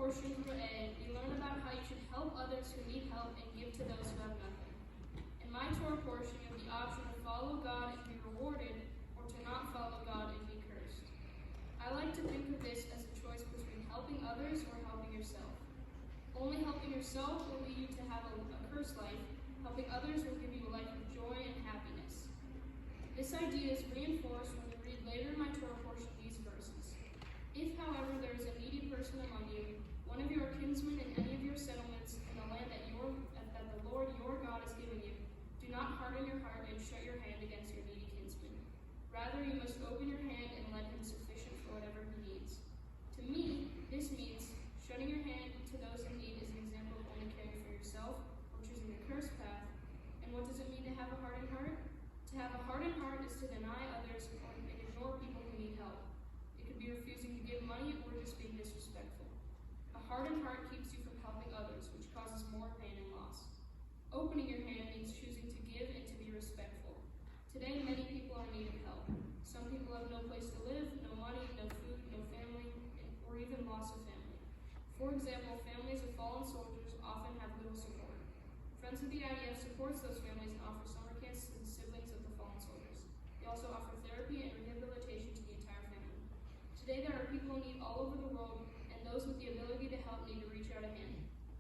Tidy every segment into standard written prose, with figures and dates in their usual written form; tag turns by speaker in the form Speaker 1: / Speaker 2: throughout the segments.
Speaker 1: portion for A, we learn about how you should help others who need help and give to those who have nothing. In my Torah portion, you have the option to follow God and be rewarded, or to not follow God and be cursed. I like to think of this as a choice between helping others or helping yourself. Only helping yourself will lead you to have a cursed life. Helping others will give you a life of joy and happiness. This idea is reinforced when we read later in my Torah portion these verses. If, however, there is a needy person among you, one of your kinsmen in any of your settlements in the land that the Lord your God is giving you, do not harden your heart and shut your hand against your needy kinsman. Rather, you must open your hand and lend him sufficient for whatever he needs. To me, this means shutting your hand to those in need is an example of only caring for yourself or choosing the cursed path. And what does it mean to have a hardened heart? To have a hardened heart is to deny others or ignore people who need help. It could be refusing to give money or just being disrespectful. A hardened heart keeps you from helping others, which causes more pain and loss. Opening your hand means choosing to give and to be respectful. Today, many people are in need of help. Some people have no place to live, no money, no food, no family, or even loss of family. For example, families of fallen soldiers often have little support. Friends of the IDF supports those families and offers summer camps to the siblings of the fallen soldiers. They also offer therapy and rehabilitation to the entire family. Today, there are people in need all over the world, and those with the ability to help need to reach out a hand.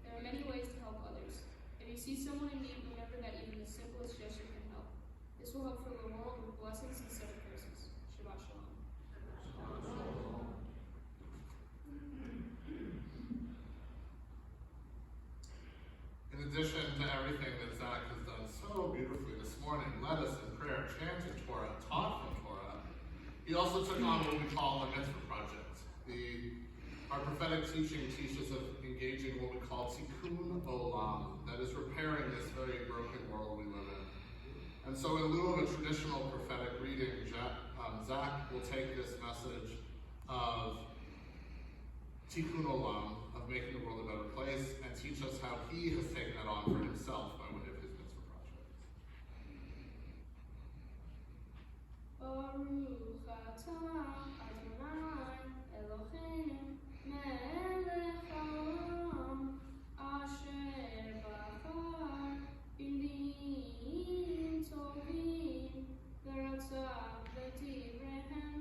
Speaker 1: There are many ways to help others. If you see someone in need, remember that even the simplest gesture can help. This will help fill the world with blessings instead of curses. Shabbat Shalom.
Speaker 2: In addition to everything that Zach has done so beautifully this morning, led us in prayer, chanted Torah, taught from Torah, he also took on what we call the Mitzvah Project. Our prophetic teaching teaches of engaging what we call tikkun olam, that is repairing this very broken world we live in. And so in lieu of a traditional prophetic reading, Zach will take this message of tikkun olam, of making the world a better place, and teach us how he has taken that on for himself by way of his mitzvah projects.
Speaker 1: Baruch atah Adonai Eloheinu melech haolam asher bachar b'nim tovim v'ratzah v'divrehem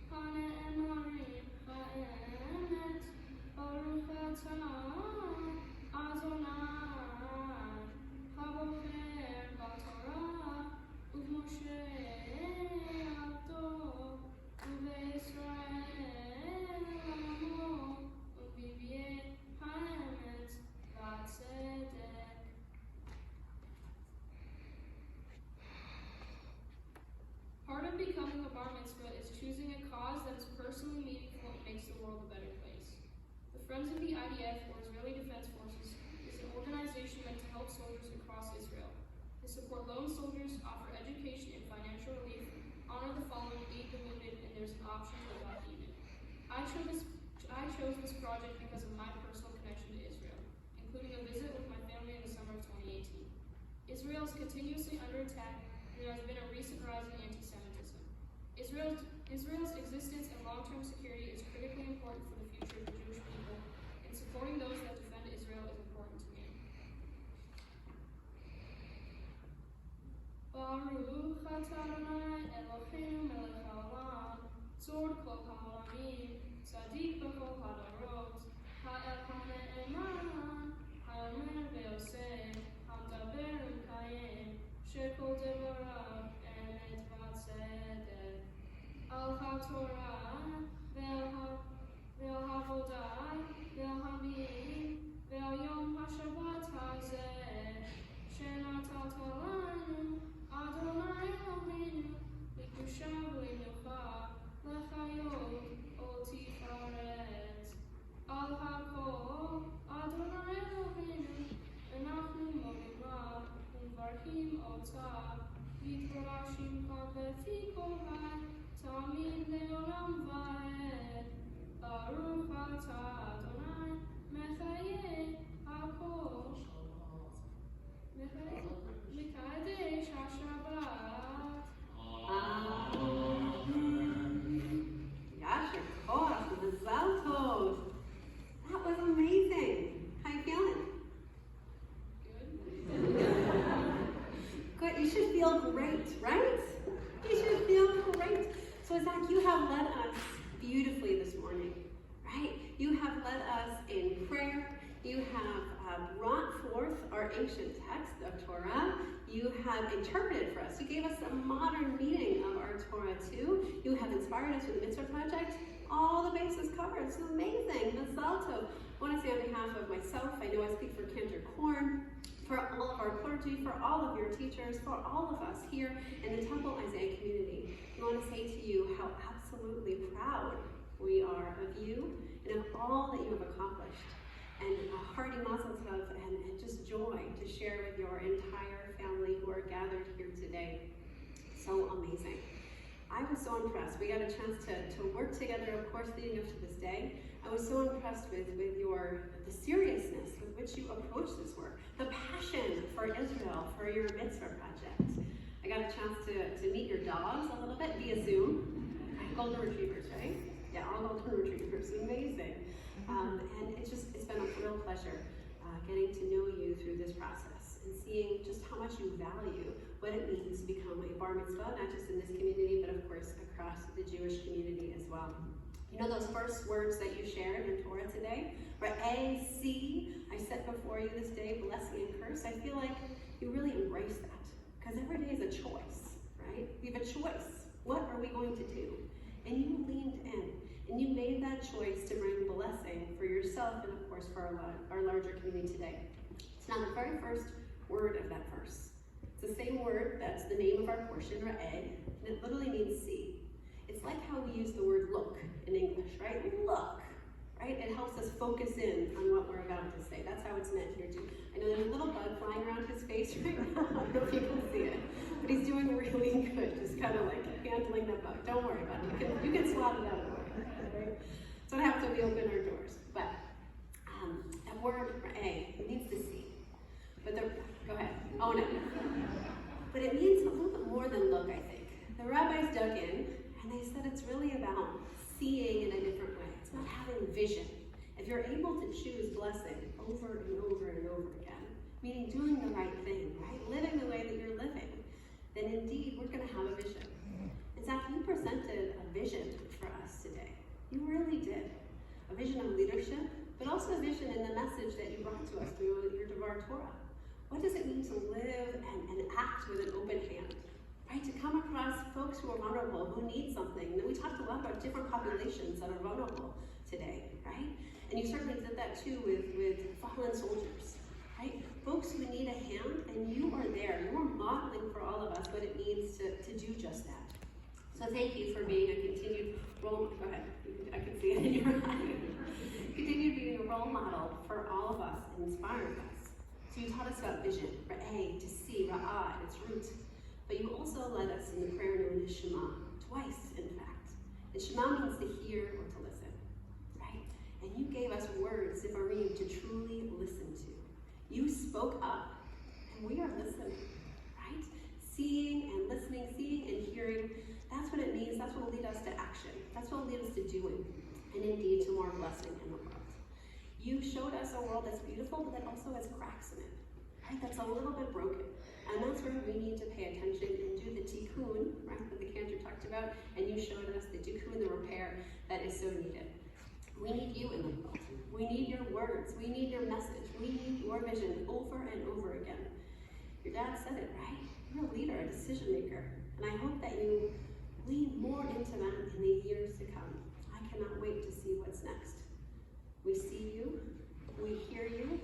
Speaker 1: hane'emarim ha'emet. Baruch atah Adonai habocher b'torah u'Moshe abdo u'Yisrael amo u'vivye ha'emet v'tzedek. Part of becoming a bar mitzvah is choosing a cause that is personally meaningful and makes the world a better place. The Friends of the IDF, or Israeli Defense Forces, is an organization meant to help soldiers across Israel. They support lone soldiers, offer education and financial relief, honor the fallen, aid the wounded, and there's an option to adopt a unit. I chose this project because of my personal connection to Israel, including a visit with my family in the summer of 2018. Israel is continuously under attack, and there has been a recent rise in anti-Semitism. Israel's existence and long-term security is critically important for the future of the Jewish people, and supporting those that defend Israel is important to me. Baruch atah Adonai Eloheinu melech haolam, tzor kol ha'olamim, tzadik b'kol hadarot, ha'el ha'ne'eman, ha'omer ve'oseh, ha'medaber u'mekayem, shekol devorav emet v'tzedek. Al ha'torah ve'al ha'avodah ve'al ha'mim ve'al yom ha'shabbat hazeh shenatat lanu Adonai Eloheinu l'kedusha v'lemenucha l'chayot u'tifaret. Al ha'kol Adonai Eloheinu v'nachnu modim rav u'mvarchim otah v'yitbarach shimcha b'fi kol hai Tamid le'olam va'ed. Baruch atah Adonai mechayeh hakol mekadesh haShabbat.
Speaker 3: Yasher koach, mazal tov. That was amazing. great, right? You should feel great. So Zach, you have led us beautifully this morning, right? You have led us in prayer. You have brought forth our ancient text of Torah. You have interpreted for us. You gave us a modern meaning of our Torah too. You have inspired us with the Mitzvah Project. All the bases covered. It's amazing. Mazal tov. I want to say on behalf of myself, I know I speak for Cantor Corn, for all of our clergy, for all of your teachers, for all of us here in the Temple Isaiah community. I want to say to you how absolutely proud we are of you and of all that you have accomplished. And a hearty mazel tov and just joy to share with your entire family who are gathered here today. So amazing. I was so impressed. We got a chance to work together, of course, leading up to this day. I was so impressed with the seriousness with which you approach this work, the passion for Israel, for your Mitzvah Project. I got a chance to meet your dogs a little bit via Zoom. Golden retrievers, right? Yeah, all golden retrievers. Amazing. And it's been a real pleasure getting to know you through this process and seeing just how much you value what it means to become a bar mitzvah, not just in this community, but of course across the Jewish community as well. You know those first words that you shared in Torah today? Re'eh, see, I set before you this day blessing and curse. I feel like you really embrace that because every day is a choice, right? We have a choice. What are we going to do? And you leaned in. And you made that choice to bring blessing for yourself and, of course, for our larger community today. It's now the very first word of that verse. It's the same word that's the name of our portion, Re'eh, and it literally means see. It's like how we use the word look in English, right? Look, right? It helps us focus in on what we're about to say. That's how it's meant here, too. I know there's a little bug flying around his face right now. I don't know if you can see it, but he's doing really good, just kind of like handling that bug. Don't worry about it. You can swat it out of the way. Right? So it happens when we open our doors. But that word, A, it means to see. But go ahead, own it. But it means a little bit more than look, I think. The rabbis dug in, and they said it's really about seeing in a different way. It's about having vision. If you're able to choose blessing over and over and over again, meaning doing the right thing, right? Living the way that you're living, then indeed we're going to have a vision. In fact, you presented a vision for us today. You really did. A vision of leadership, but also a vision in the message that you brought to us through your Devar Torah. What does it mean to live and act with an open hand? Right? To come across folks who are vulnerable, who need something. And we talked a lot about different populations that are vulnerable today, right? And you certainly did that too with fallen soldiers, right? Folks who need a hand, and you are there. You are modeling for all of us what it means to do just that. So thank you for being a continued role. Go ahead. I can see it in your eye. Continue being a role model for all of us and inspiring us. So you taught us about vision, Re'eh, to see, Ra'ah, its root. But you also led us in the prayer known as Shema, twice in fact. And Shema means to hear or to listen, right? And you gave us words, Zivarim, to truly listen to. You spoke up, and we are listening, right? Seeing and listening, seeing and hearing. That's what it means. That's what will lead us to action. That's what will lead us to doing, and indeed to more blessing in the world. You showed us a world that's beautiful, but that also has cracks in it, right? That's a little bit broken. And that's where we need to pay attention and do the tikkun, right, that the Cantor talked about, and you showed us the tikkun, the repair that is so needed. We need you in the world. We need your words. We need your message. We need your vision over and over again. Your dad said it, right? You're a leader, a decision maker, and I hope that you lean more into that in the years to come. I cannot wait to see what's next. We see you, we hear you,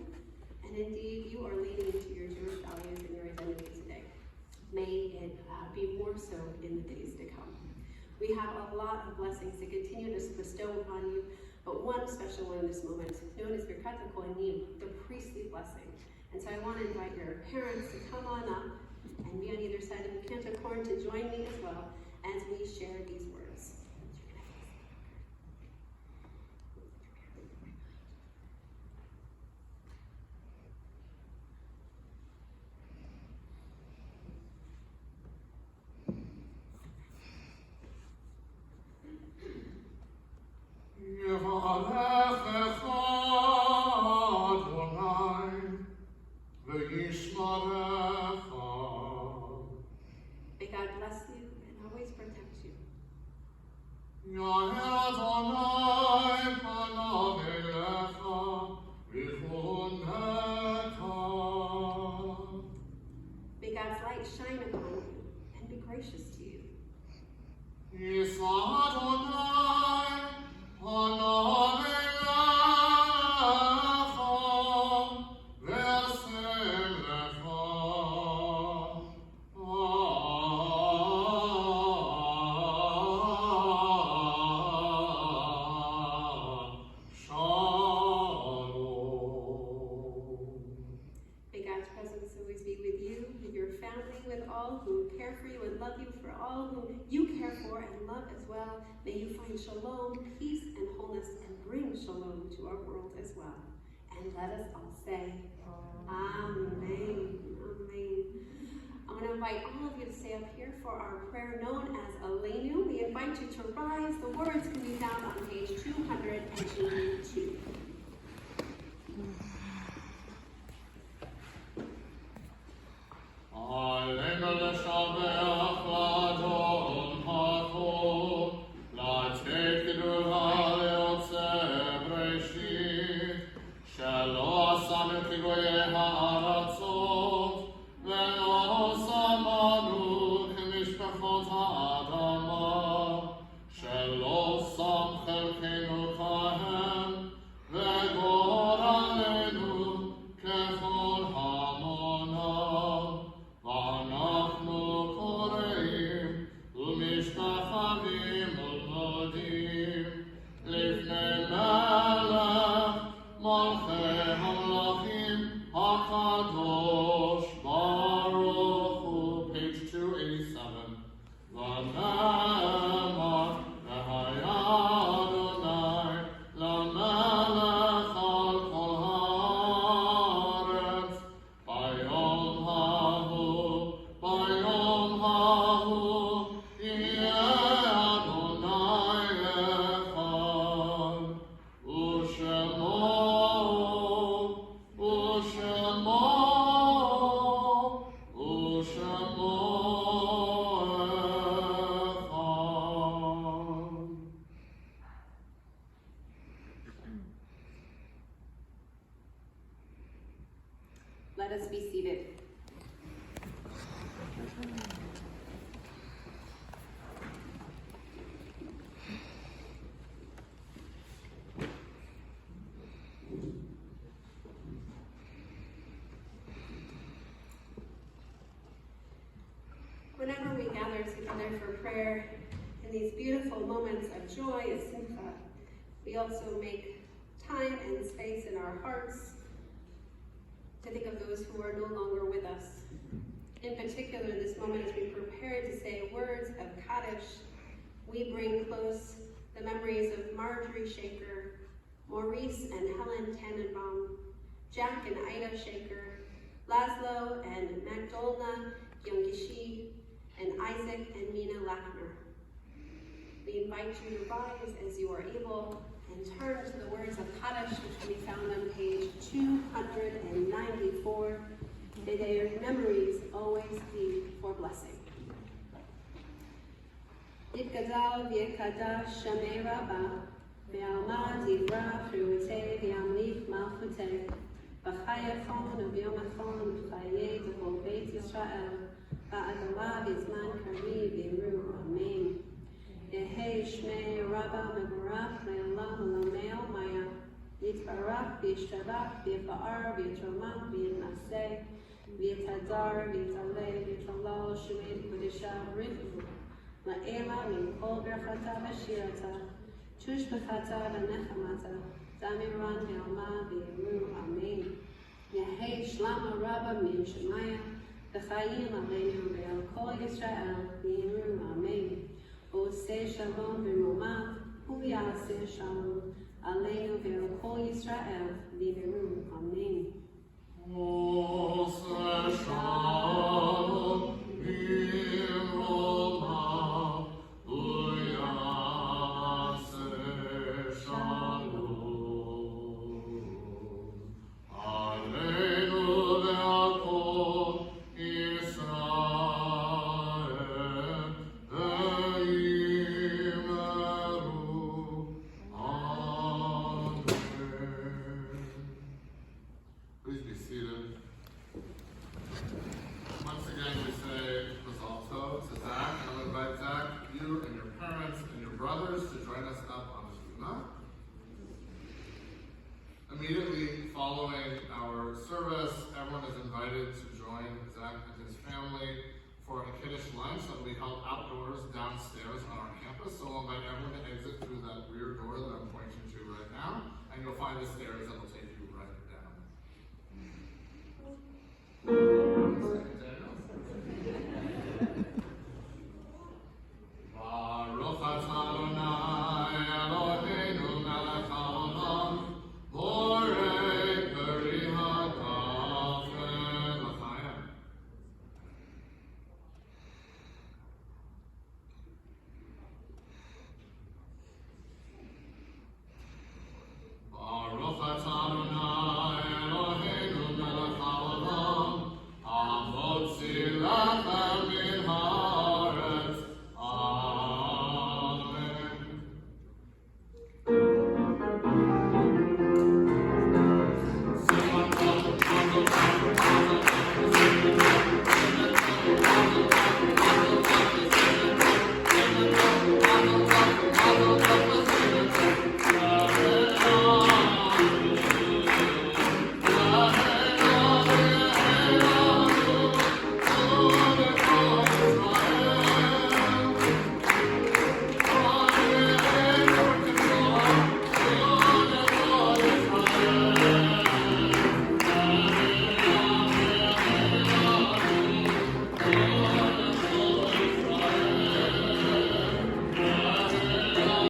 Speaker 3: and indeed you are leaning into your Jewish values and your identity today. May it be more so in the days to come. We have a lot of blessings to continue to bestow upon you, but one special one in this moment, known as Birkat HaKohanim, the priestly blessing. And so I want to invite your parents to come on up and be on either side of the Cantor Corn to join me as well as we share these words. God bless you and always protect you. May God's light shine upon you and be gracious to you. May God's presence always be with you, with your family, with all who care for you and love you, for all who you care for and love as well. May you find shalom, peace, and wholeness, and bring shalom to our world as well. And let us all say, Amen. Amen. I want to invite all of you to stay up here for our prayer known as Aleinu. We invite you to rise. The words can be found on page 282.
Speaker 2: Aleinu l'shabeach l'adon ha'chol, l'tekidu ha'leotzeh breshit, shelo asanu kigoye ha'aratzot, ve'lo samanu k'mishpachot ha'adama, shelo sam chelkenu kahem, ve'goralenu kechol ha'mona. ואנחנו קוראים ומשתחווים ומודים לפני מלך מלכי המלכים הקדוש ברוך הוא, page 287. ונאמר והיה אדוני למלך על כל הארץ ביום ביום ההוא יהיה אדוני אחד, ושמו אחד.
Speaker 3: Let us be seated. Whenever we gather together for prayer in these beautiful moments of joy and simcha, we also make time and space in our hearts to think of those who are no longer with us. In particular, in this moment, as we prepare to say words of Kaddish, we bring close the memories of Marjorie Shaker, Maurice and Helen Tannenbaum, Jack and Ida Shaker, Laszlo and Magdalena Yongishi, and Isaac and Mina Lackner. We invite you to rise as you are able and turn to the words of Kaddish, which can be found on page 294. May their memories always be for blessing. Yitgadal v'yekadash shamei rabba, ve'alma divra chirutei v'yamlich malchutei, v'chayachon u'v'yomachon v'chayei d'chol Beit Yisrael, v'adama v'zman kari v'imru amen. Yehei shmei rabba mevorach le'olam u'lameo maya, yitbarach v'yishtabach v'yifa'ar v'yitromach v'yitnaseh, v'yitadar v'yitaleh v'yitalal shemei kudesha rifu. La'ela min kol berchata v'shirata, tushbechata v'nechamata, damiran ve'alma v'yiru amen. Yehei shlama rabba min shemaya, v'chayim aleinu ve'al kol Yisrael v'yiru amen. Oseh shalom v'romav, hu ya'aseh shalom, aleinu ve'al kol Yisrael v'yiru amen.
Speaker 2: Oseh shalom v'romav, hu ya'aseh shalom, aleinu ve'al kol Yisrael lunch that will be held outdoors downstairs on our campus. So we'll invite everyone to exit through that rear door that I'm pointing to right now, and you'll find the stairs that will take you